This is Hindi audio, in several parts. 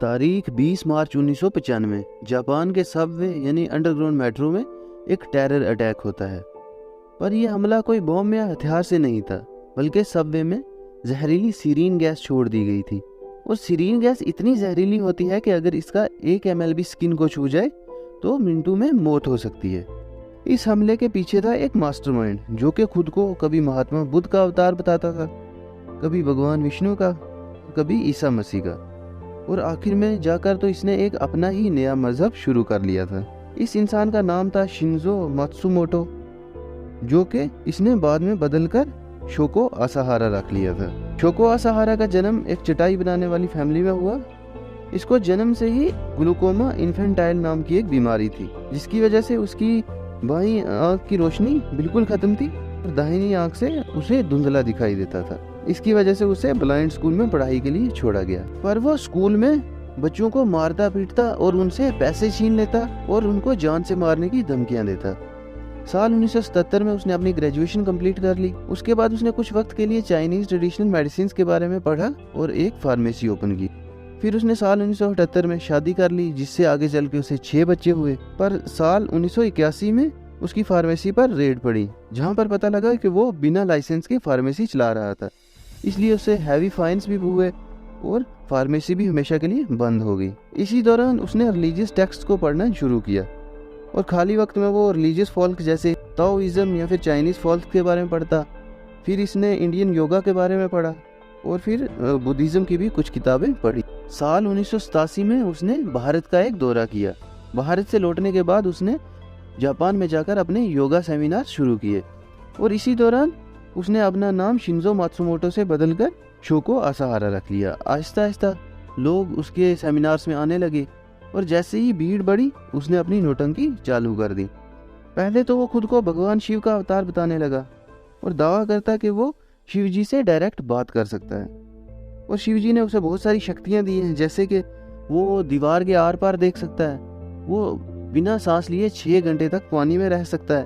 तारीख 20 मार्च 1995 जापान के सबवे यानी अंडरग्राउंड मेट्रो में एक टेरर अटैक होता है। पर यह हमला कोई बॉम्ब या हथियार से नहीं था, बल्कि सबवे में जहरीली सीरीन गैस छोड़ दी गई थी। और सीरीन गैस इतनी जहरीली होती है कि अगर इसका 1 ml भी स्किन को छू जाए तो मिनटों में मौत हो सकती है। इस हमले के पीछे था एक मास्टरमाइंड जो कि खुद को कभी महात्मा बुद्ध का अवतार बताता था, कभी भगवान विष्णु का, कभी ईसा मसीह का, और आखिर में जाकर तो इसने एक अपना ही नया मजहब शुरू कर लिया था। इस इंसान का नाम था शिंजो मात्सुमोटो, जो कि इसने बाद में बदलकर शोको असाहारा रख लिया था। शोको असाहारा का जन्म एक चटाई बनाने वाली फैमिली में हुआ। इसको जन्म से ही ग्लूकोमा इन्फेंटाइल नाम की एक बीमारी थी, जिसकी वजह से उसकी बाईं आंख की रोशनी बिल्कुल खत्म थी और दाहिनी आंख से उसे धुंधला दिखाई देता था। इसकी वजह से उसे ब्लाइंड स्कूल में पढ़ाई के लिए छोड़ा गया। पर वो स्कूल में बच्चों को मारता पीटता और उनसे पैसे छीन लेता और उनको जान से मारने की धमकियां देता। साल 1977 में उसने अपनी ग्रेजुएशन कंप्लीट कर ली। उसके बाद उसने कुछ वक्त के लिए चाइनीज ट्रेडिशनल मेडिसिन के बारे में पढ़ा और एक फार्मेसी ओपन की। फिर उसने साल 1978 में शादी कर ली, जिससे आगे चल के उसे 6 बच्चे हुए। पर साल 1981 में उसकी फार्मेसी पर रेड पड़ी, जहां पर पता लगा कि वो बिना लाइसेंस के फार्मेसी चला रहा था। इसलिए उसे हैवी फाइन्स भी हुए और फार्मेसी भी हमेशा के लिए बंद हो गई। इसी दौरान उसने रिलीजियस टेक्स्ट को पढ़ना शुरू किया और खाली वक्त में वो रिलीजियस फॉल्क जैसे ताओइज्म या फिर चाइनीज फॉल्क के बारे में पढ़ता। फिर इसने इंडियन योगा के बारे में पढ़ा और फिर बुद्धिज्म की भी कुछ किताबें पढ़ी। साल 1987 में उसने भारत का एक दौरा किया। भारत से लौटने के बाद उसने जापान में जाकर अपने योगा सेमिनार शुरू किए और इसी दौरान उसने अपना नाम शिंजो मात्सुमोटो से बदलकर शोको असाहारा रख लिया। आहिस्ता आहिस्ता लोग उसके सेमिनार्स में आने लगे और जैसे ही भीड़ बढ़ी उसने अपनी नौटंकी चालू कर दी। पहले तो वो खुद को भगवान शिव का अवतार बताने लगा और दावा करता कि वो शिव जी से डायरेक्ट बात कर सकता है और शिव जी ने उसे बहुत सारी शक्तियाँ दी हैं, जैसे कि वो दीवार के आर पार देख सकता है, वो बिना सांस लिए 6 घंटे तक पानी में रह सकता है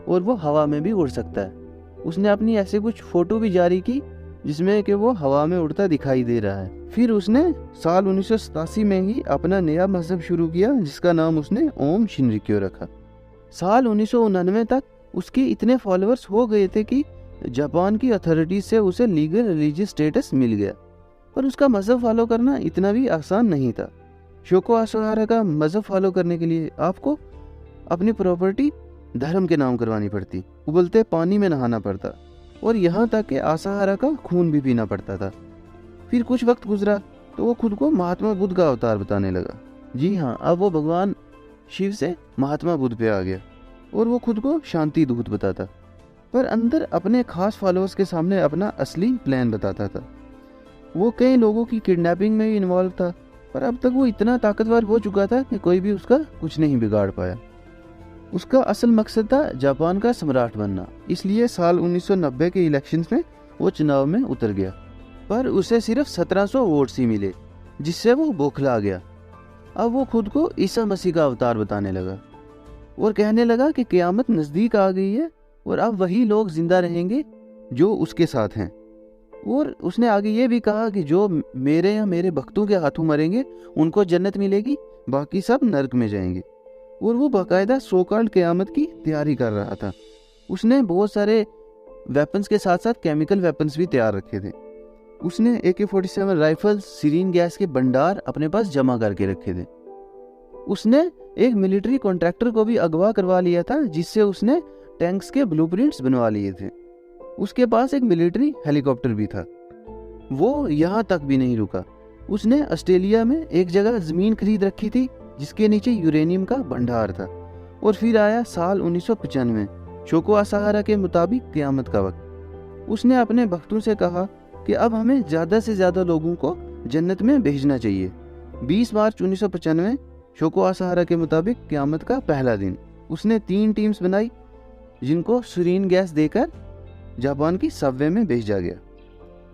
और वो हवा में भी उड़ सकता है। उसने अपनी ऐसे कुछ फोटो भी जारी की जिसमें कि वो हवा में उड़ता दिखाई दे रहा है। फिर उसने साल 1987 में ही अपना नया मजहब शुरू किया, जिसका नाम उसने ओम शिनरिक्यो रखा। साल 1999 तक उसके इतने फॉलोअर्स हो गए थे कि जापान की अथॉरिटीज से उसे लीगल रिलीजियस स्टेटस मिल गया। पर उसका मजहब फॉलो करना इतना भी आसान नहीं था। शोको असाहारा का मजहब फॉलो करने के लिए आपको अपनी प्रॉपर्टी धर्म के नाम करवानी पड़ती, उबलते पानी में नहाना पड़ता और यहाँ तक कि असाहारा का खून भी पीना पड़ता था। फिर कुछ वक्त गुजरा तो वो खुद को महात्मा बुद्ध का अवतार बताने लगा। जी हाँ, अब वो भगवान शिव से महात्मा बुद्ध पे आ गया और वो खुद को शांति दूत बताता, पर अंदर अपने खास फॉलोअर्स के सामने अपना असली प्लान बताता था। वो कई लोगों की किडनैपिंग में भी इन्वॉल्व था, पर अब तक वो इतना ताकतवर हो चुका था कि कोई भी उसका कुछ नहीं बिगाड़ पाया। उसका असल मकसद था जापान का सम्राट बनना, इसलिए साल 1990 के इलेक्शंस में वो चुनाव में उतर गया। पर उसे सिर्फ 1700 वोट्स ही मिले, जिससे वो बौखला गया। अब वो खुद को ईसा मसीह का अवतार बताने लगा और कहने लगा कि क़यामत नज़दीक आ गई है और अब वही लोग जिंदा रहेंगे जो उसके साथ हैं। और उसने आगे ये भी कहा कि जो मेरे या मेरे भक्तों के हाथों मरेंगे उनको जन्नत मिलेगी, बाकी सब नर्क में जाएंगे। और वो बाकायदा सो कॉल्ड क़यामत की तैयारी कर रहा था। उसने बहुत सारे वेपन्स के साथ साथ केमिकल वेपन्स भी तैयार रखे थे। उसने AK-47 राइफल्स, सीरीन गैस के भंडार अपने पास जमा करके रखे थे। उसने एक मिलिट्री कॉन्ट्रैक्टर को भी अगवा करवा लिया था, जिससे उसने टैंक्स के ब्लूप्रिंट्स बनवा लिए थे। उसके पास एक मिलिट्री हेलीकॉप्टर भी था। वो यहाँ तक भी नहीं रुका, उसने ऑस्ट्रेलिया में एक जगह ज़मीन खरीद रखी थी जिसके नीचे यूरेनियम का भंडार था। और फिर आया साल 1995, शोको असाहारा के मुताबिक क़यामत का वक्त। उसने अपने भक्तों से कहा कि अब हमें ज़्यादा से ज़्यादा लोगों को जन्नत में भेजना चाहिए। 20 मार्च 1995 शोको असाहारा के मुताबिक क़यामत का पहला दिन। उसने 3 टीम्स बनाई जिनको सीरीन गैस देकर जापान की सबवे में भेजा गया।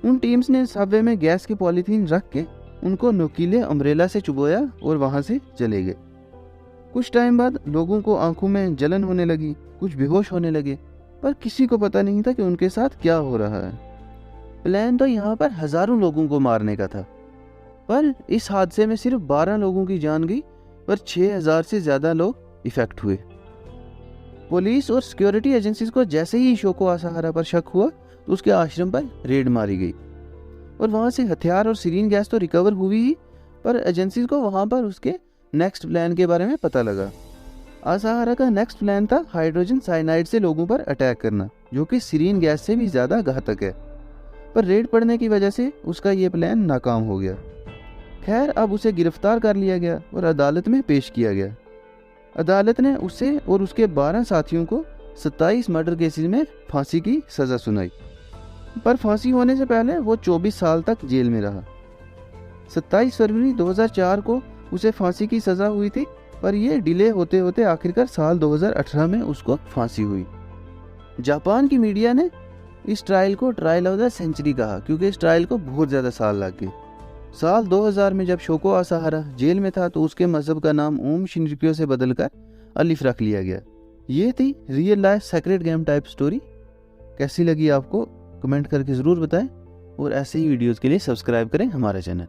उन टीम्स ने सबवे में गैस की पॉलीथीन रख के उनको नुकीले अम्ब्रेला से चुभोया और वहां से चले गए। कुछ टाइम बाद लोगों को आंखों में जलन होने लगी, कुछ बेहोश होने लगे, पर किसी को पता नहीं था कि उनके साथ क्या हो रहा है। प्लान तो यहाँ पर हजारों लोगों को मारने का था, पर इस हादसे में सिर्फ 12 लोगों की जान गई, पर 6000 से ज़्यादा लोग इफेक्ट हुए। पुलिस और सिक्योरिटी एजेंसीज को जैसे ही शोको असाहारा पर शक हुआ तो उसके आश्रम पर रेड मारी गई और वहाँ से हथियार और सीरीन गैस तो रिकवर हुई ही, पर एजेंसीज को वहाँ पर उसके नेक्स्ट प्लान के बारे में पता लगा। असाहारा का नेक्स्ट प्लान था हाइड्रोजन साइनाइड से लोगों पर अटैक करना, जो कि सीरीन गैस से भी ज़्यादा घातक है, पर रेड पड़ने की वजह से उसका ये प्लान नाकाम हो गया। खैर, अब उसे गिरफ्तार कर लिया गया और अदालत में पेश किया गया। अदालत ने उसे और उसके 12 साथियों को 27 मर्डर केसेस में फांसी की सज़ा सुनाई, पर फांसी होने से पहले वो 24 साल तक जेल में रहा। 27 फरवरी 2004 को उसे फांसी की सज़ा हुई थी, पर यह डिले होते होते आखिरकार साल 2018 में उसको फांसी हुई। जापान की मीडिया ने इस ट्रायल को ट्रायल ऑफ द सेंचुरी कहा, क्योंकि इस ट्रायल को बहुत ज़्यादा साल लग गए। साल 2000 में जब शोको असाहारा जेल में था तो उसके मज़हब का नाम ओम शिनरिक्यो से बदलकर अलिफ रख लिया गया। ये थी real life secret game type story. कैसी लगी आपको कमेंट करके ज़रूर बताएं और ऐसे ही वीडियोज़ के लिए सब्सक्राइब करें हमारा चैनल।